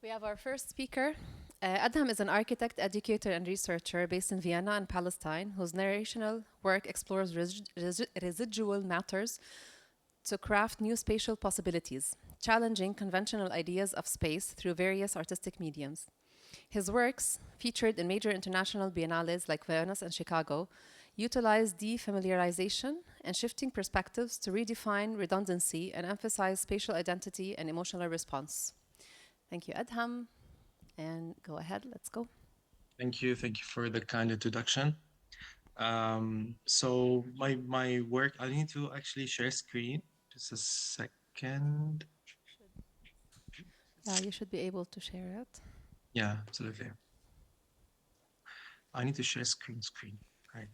We have our first speaker. Adham is an architect, educator, and researcher based in Vienna and Palestine, whose narrational work explores residual matters to craft new spatial possibilities, challenging conventional ideas of space through various artistic mediums. His works, featured in major international biennales like Venice and Chicago, utilize defamiliarization and shifting perspectives to redefine redundancy and emphasize spatial identity and emotional response. Thank you, Adham. And go ahead, let's go. Thank you. Thank you for the kind introduction. So my work, I need to actually share screen. Just a second. Yeah, you should be able to share it. Yeah, absolutely. I need to share screen. Right.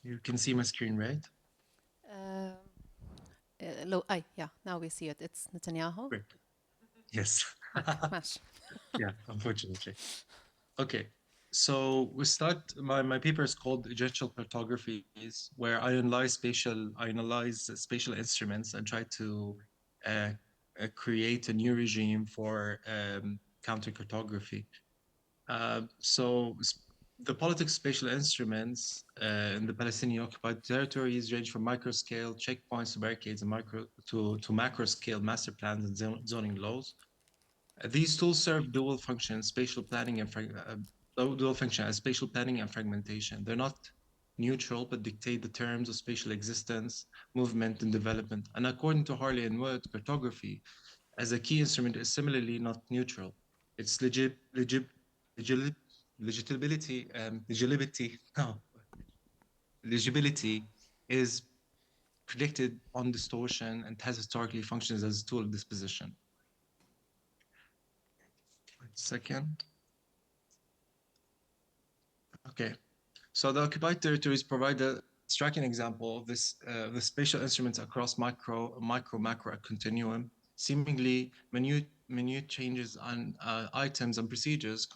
You can see my screen, right? Um, yeah, now we see it. It's Netanyahu. Great. Yes. Okay, ماشي. Yeah, unfortunately. Okay. So we start my paper is called Agential Cartographies, where I analyze spatial instruments and try to uh, create a new regime for counter cartography. The politics of spatial instruments in the Palestinian occupied territories range from micro scale checkpoints to barricades and to macro scale master plans and zoning laws. These tools serve dual function, spatial planning and dual function as spatial planning and fragmentation. They're not neutral, but dictate the terms of spatial existence, movement, and development. And according to Harley and Wood, cartography as a key instrument is similarly not neutral. Its legib, no, legibility is predicted on distortion and has historically functions as a tool of disposition. Second. Okay. So the occupied territories provide a striking example of this the spatial instruments across macro continuum. Seemingly minute changes on items and procedures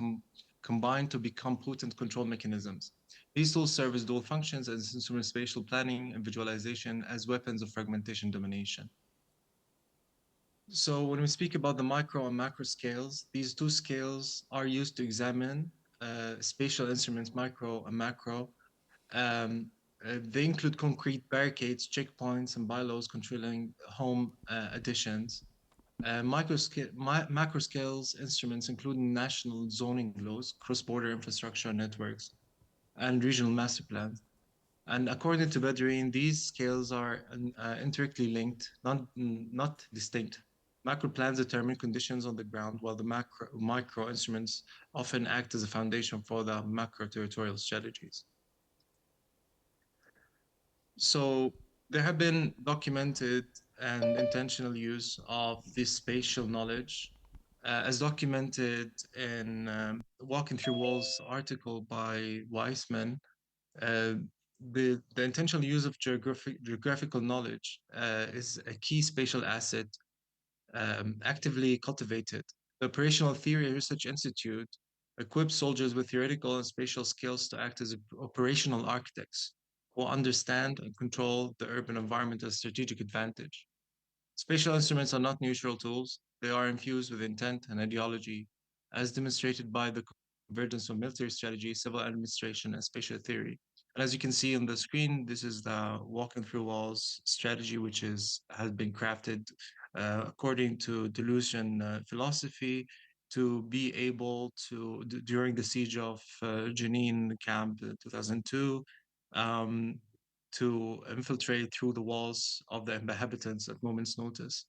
combine to become potent control mechanisms. These tools serve as dual functions as instrument spatial planning and visualization as weapons of fragmentation domination. So when we speak about the micro and macro scales, these two scales are used to examine spatial instruments, micro and macro, they include concrete barricades, checkpoints, and bylaws controlling home additions. Macro scales instruments include national zoning laws, cross-border infrastructure networks, and regional master plans. And according to Bedouin, these scales are intricately linked, not distinct. Macro plans determine conditions on the ground, while the micro instruments often act as a foundation for the macro territorial strategies. So there have been documented and intentional use of this spatial knowledge, as documented in Walking Through Walls article by Weissman. Uh, the intentional use of geographical knowledge is a key spatial asset actively cultivated. The Operational Theory Research Institute equips soldiers with theoretical and spatial skills to act as operational architects who understand and control the urban environment as strategic advantage. Spatial instruments are not neutral tools, they are infused with intent and ideology, as demonstrated by the convergence of military strategy, civil administration, and spatial theory. And as you can see on the screen, this is the walking through walls strategy, which has been crafted according to Deleuzian philosophy to be able to, during the siege of Jenin camp 2002, um, to infiltrate through the walls of the inhabitants at moment's notice.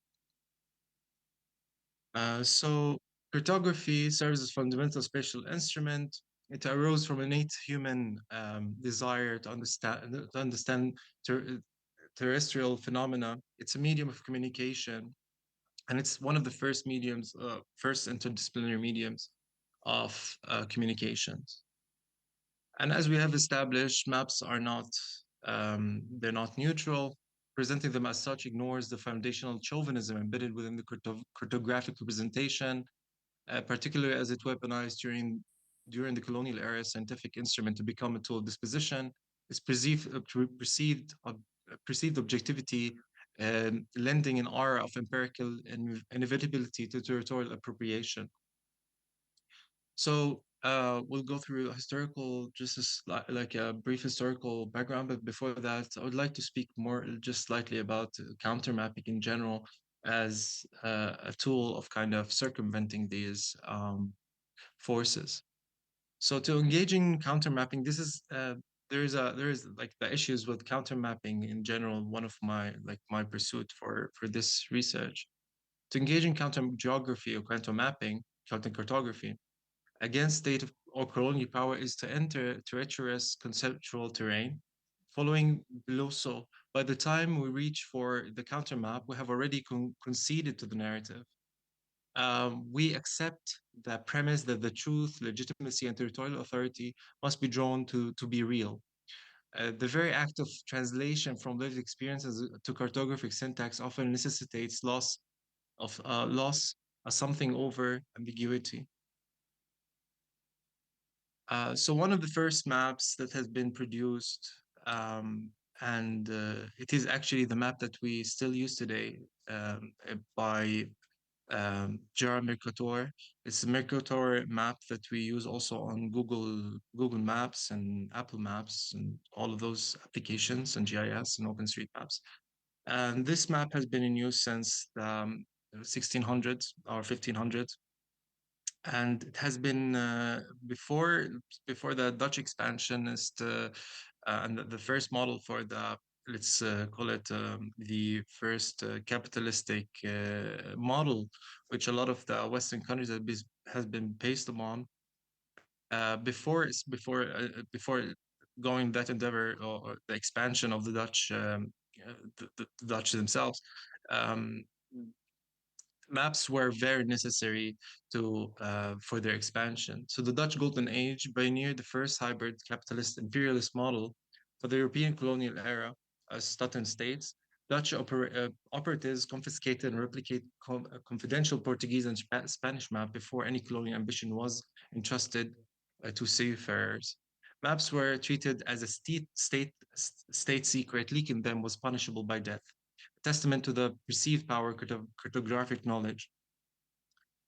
So cryptography serves as fundamental spatial instrument. It arose from innate human desire to understand terrestrial phenomena. It's a medium of communication, and it's one of the first mediums, first interdisciplinary mediums of communications. And as we have established, maps are not they're not neutral. Presenting them as such ignores the foundational chauvinism embedded within the cryptographic representation, particularly as it weaponized during the colonial era scientific instrument to become a tool of disposition. Its perceived objectivity lending an aura of empirical inevitability to territorial appropriation. So we'll go through a historical, just as like a brief historical background. But before that, I would like to speak more, just slightly about counter mapping in general as a tool of kind of circumventing these forces. So to engage in counter mapping, this is there is like the issues with counter mapping in general. One of my like my pursuit for this research to engage in counter geography or counter mapping, counter cartography against state of, or colonial power is to enter treacherous conceptual terrain. Following below, so by the time we reach for the counter map, we have already conceded to the narrative. We accept the premise that the truth, legitimacy, and territorial authority must be drawn to be real. The very act of translation from lived experiences to cartographic syntax often necessitates loss, a something over ambiguity. So one of the first maps that has been produced, and it is actually the map that we still use today by Gerard Mercator. It's a Mercator map that we use also on Google Maps and Apple Maps and all of those applications and GIS and OpenStreetMaps. And this map has been in use since 1600s or 1500s, and it has been before the Dutch expansionist and the first model for the, let's call it the first capitalistic model, which a lot of the Western countries has been based upon. Before going that endeavor, or the expansion of the Dutch, the Dutch themselves. Um, Maps were very necessary to for their expansion. So the Dutch Golden Age pioneered the first hybrid capitalist imperialist model for the European colonial era as Staten states. Dutch operatives confiscated and replicated confidential Portuguese and Spanish map before any colonial ambition was entrusted to seafarers. Maps were treated as a state secret. Leaking them was punishable by death, testament to the perceived power of cryptographic knowledge.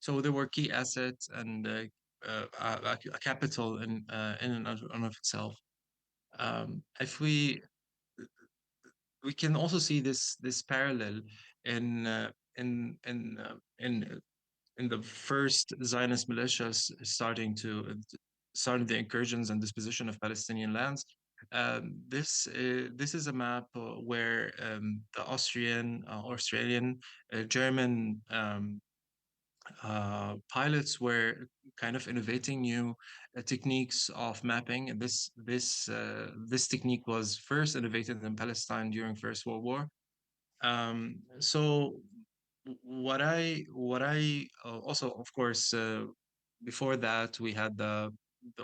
So there were key assets and a capital in and of itself. If we can also see this parallel in in the first Zionist militias starting the incursions and disposition of Palestinian lands. This is a map where the Australian, German pilots were kind of innovating new techniques of mapping. And this technique was first innovated in Palestine during First World War. So what I also, of course, before that we had the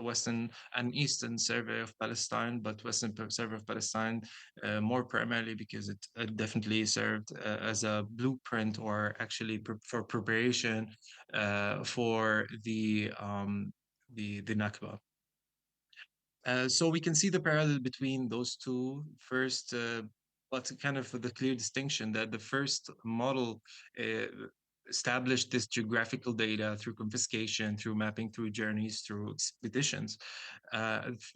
Western and Eastern Survey of Palestine, but Survey of Palestine more primarily because it definitely served as a blueprint, or actually for preparation for the Nakba. So we can see the parallel between those two first, but kind of the clear distinction that the first model uh, established this geographical data through confiscation, through mapping, through journeys, through expeditions,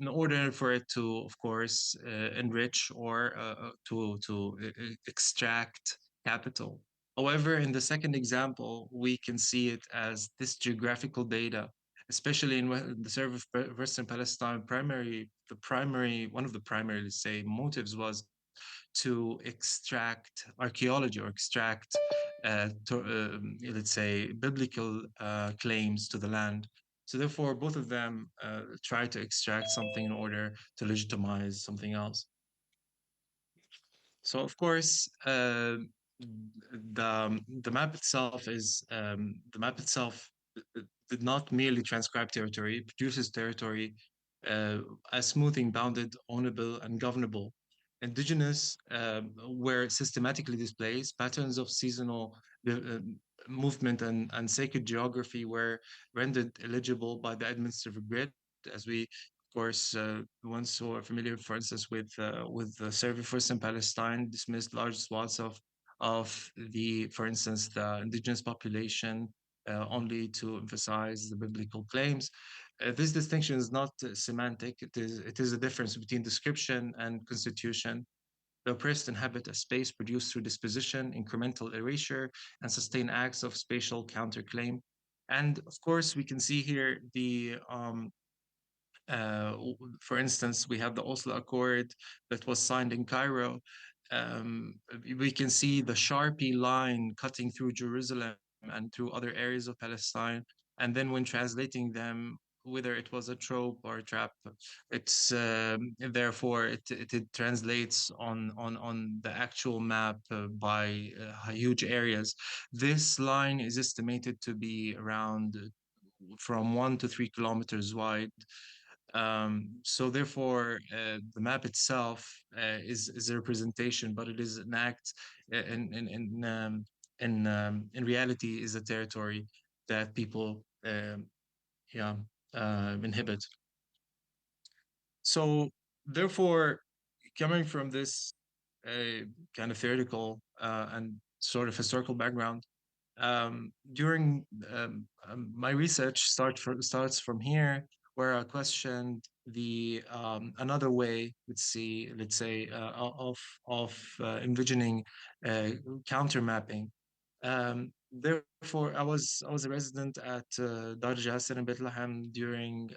in order for it to, of course, enrich or to extract capital. However, in the second example, we can see it as this geographical data, especially in the serve of Western Palestine. One of the primary, let's say, motives was to extract archaeology or extract, let's say, biblical claims to the land. So therefore, both of them try to extract something in order to legitimize something else. So of course, the map itself did not merely transcribe territory; it produces territory uh, as smoothing, bounded, ownable, and governable. Indigenous were systematically displaced. Patterns of seasonal uh, movement and sacred geography were rendered illegible by the administrative grid, as we, of course, ones who are familiar, for instance, with the survey first in Palestine, dismissed large swaths of of for instance, the indigenous population, only to emphasize the biblical claims. This distinction is not semantic. It is a difference between description and constitution. The oppressed inhabit a space produced through disposition, incremental erasure, and sustained acts of spatial counterclaim. And of course, we can see here for instance, we have the Oslo Accord that was signed in Cairo. We can see the Sharpie line cutting through Jerusalem and through other areas of Palestine. And then when translating them, whether it was a trope or a trap, therefore it translates on the actual map by huge areas. This line is estimated to be around from 1 to 3 kilometers wide. So therefore, the map itself is a representation, but it is an act in reality is a territory that people yeah inhibit. So therefore, coming from this kind of theoretical and sort of historical background, during my research starts from here, where I questioned the another way, let's say, of envisioning uh, counter mapping. Therefore, I was a resident at Dar Jasser in Bethlehem during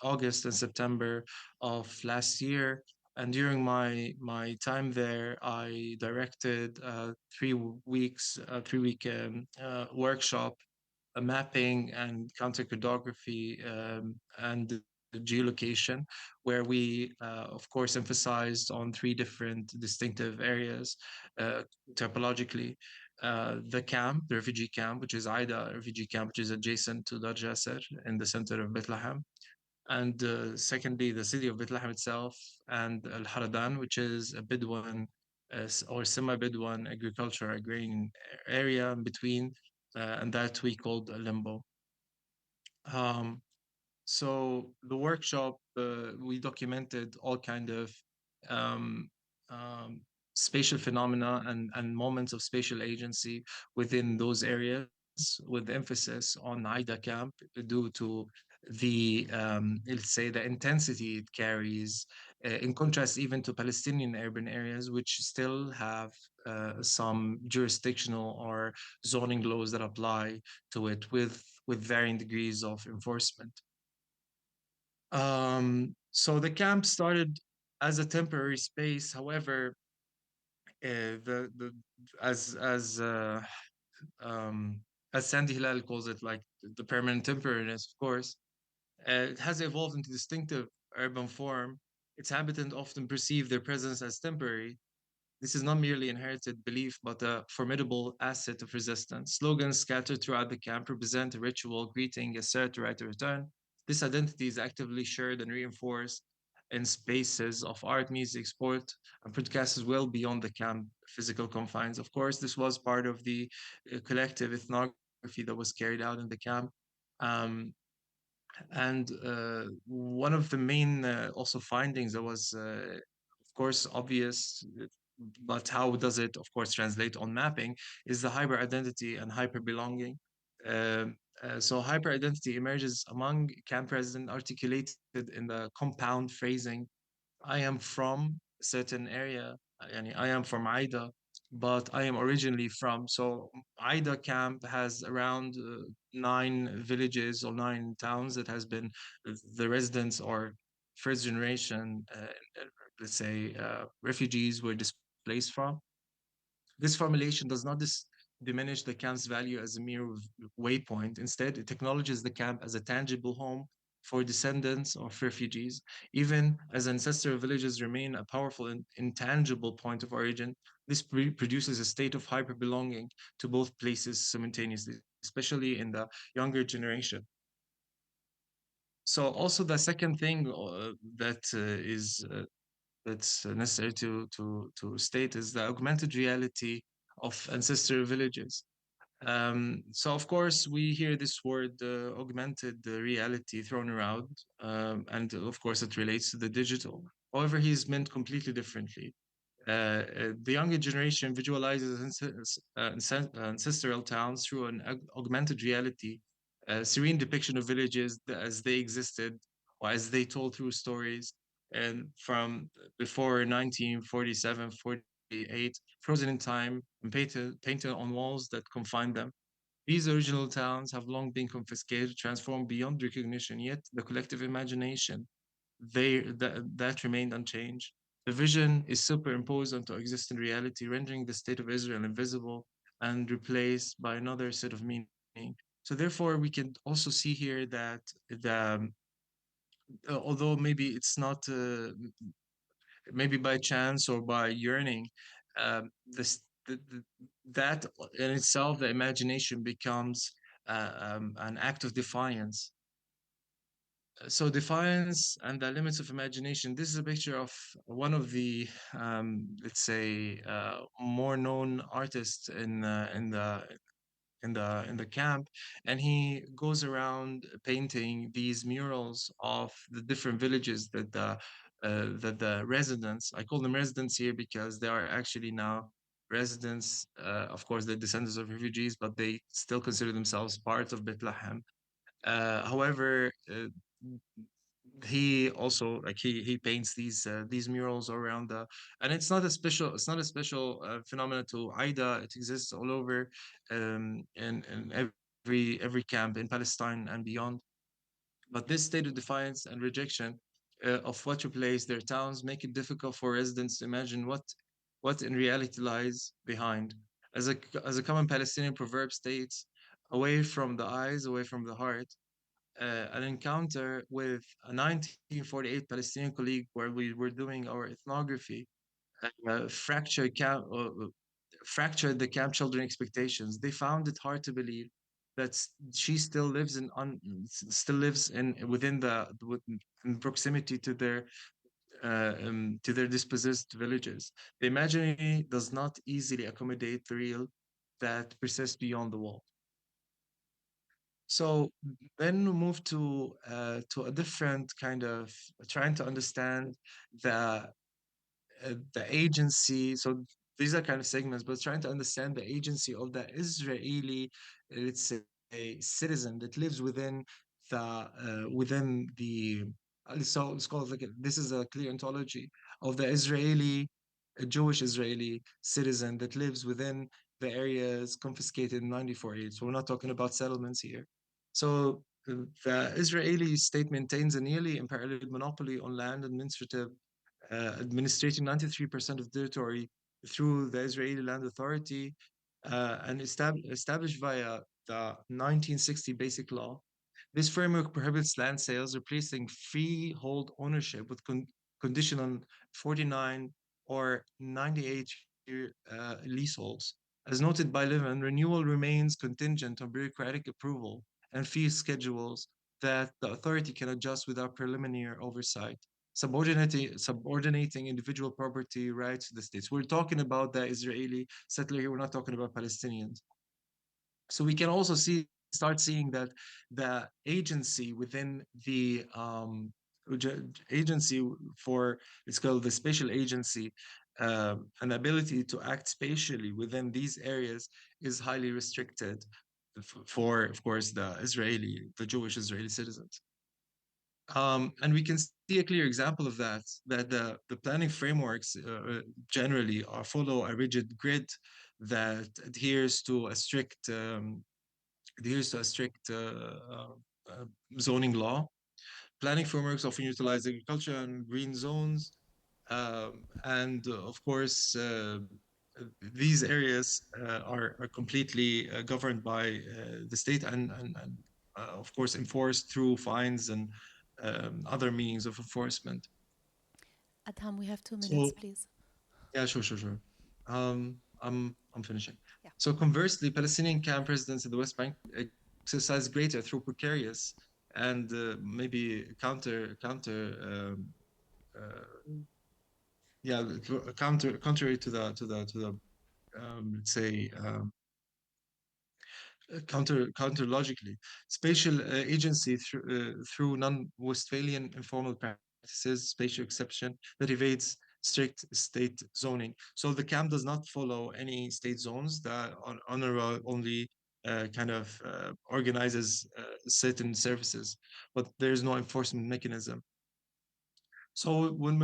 August and September of last year. And during my time there, I directed 3 weeks, 3 week workshop, mapping and counter cartography, and the geolocation, where we, of course, emphasized on three different distinctive areas uh, typologically. The camp, the refugee camp, which is Aida refugee camp, which is adjacent to Dar Jasser in the center of Bethlehem, and secondly, the city of Bethlehem itself, and Al Haradan, which is a Bedouin or semi-Bedouin agriculture agrarian area in between, and that we called a limbo. Um, so the workshop, we documented all kind of um, um, spatial phenomena and moments of spatial agency within those areas, with emphasis on Aida camp due to let's say, the intensity it carries, in contrast even to Palestinian urban areas, which still have some jurisdictional or zoning laws that apply to it with varying degrees of enforcement. So the camp started as a temporary space. However, the um, as Sandy Hilal calls it, like the permanent temporariness, of course, it has evolved into distinctive urban form. Its inhabitants often perceive their presence as temporary. This is not merely inherited belief, but a formidable asset of resistance. Slogans scattered throughout the camp represent a ritual greeting, assert the right to return. This identity is actively shared and reinforced in spaces of art, music, sport, and podcasts well beyond the camp physical confines. Of course, this was part of the collective ethnography that was carried out in the camp. Um, and one of the main also findings that was, of course, obvious, but how does it, of course, translate on mapping, is the hyper identity and hyper belonging. So hyper identity emerges among camp residents, articulated in the compound phrasing. I am from a certain area. I am from Aida, but I am originally from. So Aida camp has around 9 villages or 9 towns that has been the residents or first generation, let's say, refugees were displaced from. This formulation does not diminish the camp's value as a mere waypoint. Instead, it acknowledges the camp as a tangible home for descendants of refugees. Even as ancestral villages remain a powerful and intangible point of origin, this produces a state of hyper belonging to both places simultaneously, especially in the younger generation. So, also the second thing that is that's necessary to state is the augmented reality of ancestral villages. So of course we hear this word augmented reality thrown around, and of course it relates to the digital. However, he's meant completely differently. The younger generation visualizes ancestral towns through an augmented reality, a serene depiction of villages as they existed or as they told through stories, and from before 1947, 48, frozen in time and painted on walls that confine them. These original towns have long been confiscated, transformed beyond recognition, yet the collective imagination that remained unchanged. The vision is superimposed onto existing reality, rendering the state of Israel invisible and replaced by another set of meaning. So therefore, we can also see here that although maybe it's not maybe by chance or by yearning, that in itself, the imagination becomes an act of defiance. So defiance and the limits of imagination. This is a picture of one of the let's say more known artists in the camp, and he goes around painting these murals of the different villages that the residents, I call them residents here because they are actually now residents, of course they're descendants of refugees, but they still consider themselves part of Bethlehem. However, he also like he paints these murals around the, and it's not a special phenomenon to Aida. It exists all over, in every camp in Palestine and beyond. But this state of defiance and rejection of what replaced their towns make it difficult for residents to imagine what in reality lies behind. As a common Palestinian proverb states, away from the eyes, away from the heart. An encounter with a 1948 Palestinian colleague where we were doing our ethnography fractured the camp children expectations. They found it hard to believe that she still lives still lives in within in proximity to their dispossessed villages. The imaginary does not easily accommodate the real that persists beyond the wall. So then we move to a different kind of trying to understand the agency. So these are kind of segments, but trying to understand the agency of the Israeli, let's say, citizen that lives within the. Let's call it like this is a clear ontology of the Israeli, a Jewish Israeli citizen that lives within the areas confiscated in 1948. So we're not talking about settlements here. So the Israeli state maintains a nearly unparalleled monopoly on land administrative administrating 93% of territory through the Israeli Land Authority and established via the 1960 Basic Law. This framework prohibits land sales, replacing freehold ownership with condition on 49 or 98-year leaseholds. As noted by Levin, renewal remains contingent on bureaucratic approval and fee schedules that the authority can adjust without preliminary oversight, subordinating individual property rights to the states. We're talking about the Israeli settler here. We're not talking about Palestinians. So we can also start seeing that the agency within the agency for it's called the spatial agency, an ability to act spatially within these areas is highly restricted for, of course, the Jewish Israeli citizens. And we can see a clear example of that the planning frameworks generally follow a rigid grid that adheres to a strict zoning law. Planning frameworks often utilize agriculture and green zones, and of course, these areas are completely governed by the state and of course, enforced through fines and other means of enforcement. Adham, we have 2 minutes, So, please. yeah, sure. I'm finishing. Yeah. So conversely, Palestinian camp residents in the West Bank exercise greater through precarious and maybe contrary to the let's say counter logically spatial agency through non-Westphalian informal practices, spatial exception that evades strict state zoning. So the camp does not follow any state zones. The honor only organizes certain services, but there is no enforcement mechanism. So when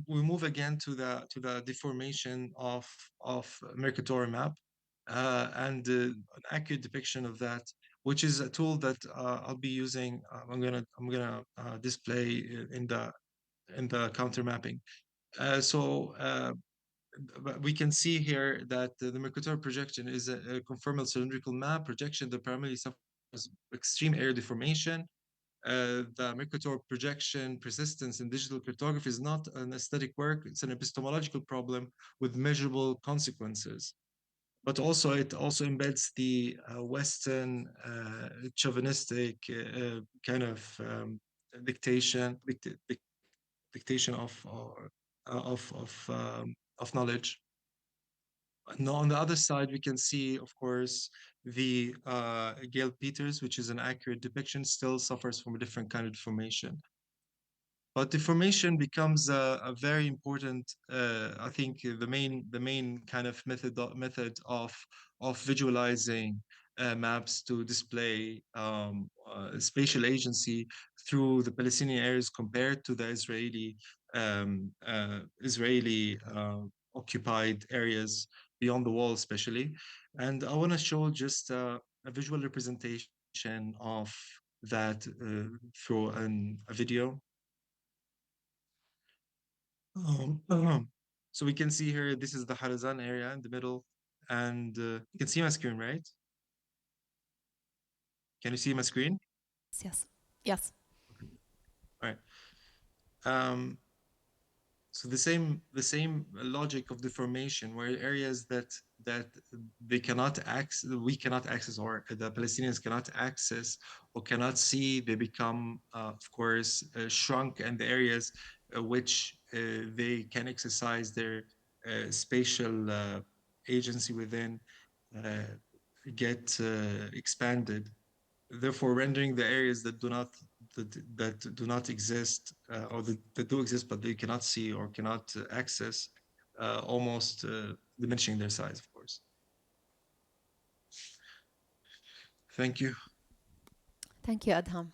we move again to the deformation of Mercator map, and an accurate depiction of that, which is a tool that I'll be using. I'm gonna display in the counter mapping. But we can see here that the Mercator projection is a conformal cylindrical map projection that primarily suffers extreme air deformation. The Mercator projection persistence in digital cryptography is not an aesthetic work, it's an epistemological problem with measurable consequences. But also, it also embeds the Western chauvinistic dictation, dictation of knowledge. Now, on the other side, we can see, of course, the Gail Peters, which is an accurate depiction, still suffers from a different kind of deformation. But deformation becomes a very important, I think, the main kind of method of visualizing maps to display spatial agency through the Palestinian areas compared to the Israeli occupied areas beyond the wall, especially. And I want to show just a visual representation of that through a video. Um, so we can see here, this is the Harazan area in the middle, and you can see my screen, right? Can you see my screen? Yes. Yes. All right. Um, so the same logic of deformation, where areas that they cannot access, we cannot access, or the Palestinians cannot access or cannot see, they become, of course, shrunk, and the areas which they can exercise their spatial agency within uh, get expanded, therefore rendering the areas that do not exist, or that do exist but they cannot see or cannot access, almost diminishing their size, of course. Thank you. Thank you, Adham.